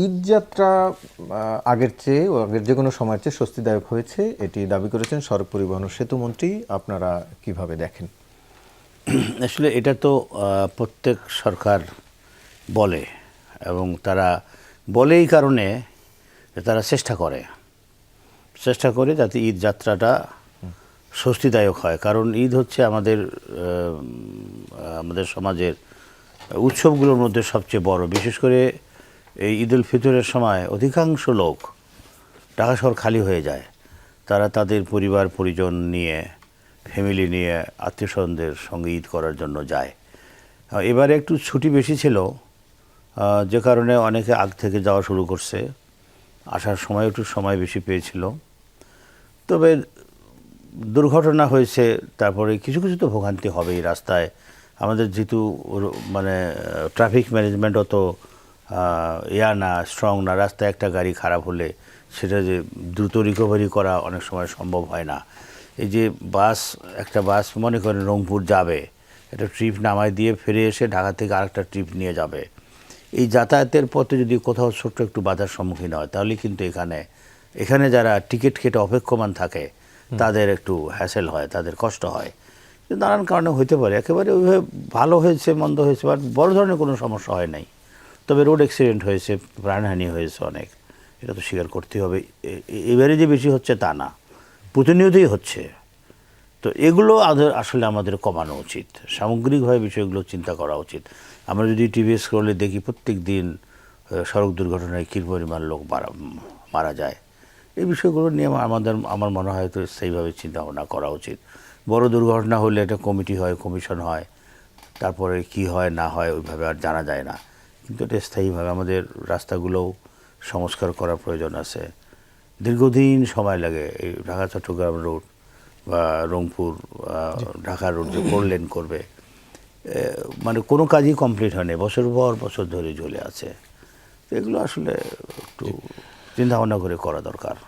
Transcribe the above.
ঈদ যাত্রা আগের চেয়ে ও আগের যে কোনো সময়ের চেয়ে স্বস্তিদায়ক হয়েছে, এটি দাবি করেছেন সড়ক পরিবহন ও সেতু মন্ত্রী। আপনারা কিভাবে দেখেন? আসলে এটা তো প্রত্যেক সরকার বলে, এবং তারা বলে এই কারণে যে তারা চেষ্টা করে যাতে ঈদ যাত্রাটা স্বস্তিদায়ক হয়। কারণ ঈদ হচ্ছে আমাদের সমাজের উৎসবগুলোর মধ্যে সবচেয়ে বড়। বিশেষ করে এই ঈদ উল ফিতরের সময় অধিকাংশ লোক ঢাকা শহর খালি হয়ে যায়। তারা তাদের পরিবার পরিজন নিয়ে, ফ্যামিলি নিয়ে, আত্মীয় স্বজনদের সঙ্গে ঈদ করার জন্য যায়। এবারে একটু ছুটি বেশি ছিল, যে কারণে অনেকে আগ থেকে যাওয়া শুরু করছে, আসার সময় একটু সময় বেশি পেয়েছিল। তবে দুর্ঘটনা হয়েছে, তারপরে কিছু কিছু তো ভোগান্তি হবেই রাস্তায়। আমাদের যেহেতু মানে ট্রাফিক ম্যানেজমেন্ট অত না, স্ট্রং না, রাস্তায় একটা গাড়ি খারাপ হলে সেটা যে দ্রুত রিকভারি করা অনেক সময় সম্ভব হয় না। এই যে একটা বাস মনে করেন রংপুর যাবে, একটা ট্রিপ নামায় দিয়ে ফিরে এসে ঢাকা থেকে আরেকটা ট্রিপ নিয়ে যাবে, এই যাতায়াতের পথে যদি কোথাও ছোট্ট একটু বাধার সম্মুখীন হয়, তাহলে কিন্তু এখানে যারা টিকিট কেটে অপেক্ষমান থাকে তাদের একটু হ্যাসেল হয়, তাদের কষ্ট হয়। নানান কারণে হইতে পারে, একেবারে ওইভাবে ভালো হয়েছে মন্দ হয়েছে, বাট বড় ধরনের কোনো সমস্যা হয় নাই। তবে রোড অ্যাক্সিডেন্ট হয়েছে, প্রাণহানি হয়েছে অনেক, এটা তো স্বীকার করতেই হবে। এবারে যে বেশি হচ্ছে তা না, প্রতিনিয়তই হচ্ছে। তো এগুলো আসলে আমাদের কমানো উচিত, সামগ্রিকভাবে বিষয়গুলো চিন্তা করা উচিত। আমরা যদি টিভি স্ক্রলে দেখি প্রত্যেক দিন সড়ক দুর্ঘটনায় কী পরিমাণ লোক মারা যায়, এই বিষয়গুলো নিয়ে আমার মনে হয় তো সেইভাবে চিন্তা ভাবনা করা উচিত। বড় দুর্ঘটনা হলে একটা কমিটি হয়, কমিশন হয়, তারপরে কি হয় না হয় ওইভাবে আর জানা যায় না। কিন্তু এটা স্থায়ীভাবে আমাদের রাস্তাগুলোও সংস্কার করার প্রয়োজন আছে। দীর্ঘদিন সময় লাগে এই ঢাকা চট্টগ্রাম রোড বা রংপুর ঢাকা রোড যে 4 লেন করবে, মানে কোনো কাজই কমপ্লিট হয়নি, বছর পর বছর ধরে ঝুলে আছে। তো এগুলো আসলে একটু চিন্তা ভাবনা করে করা দরকার।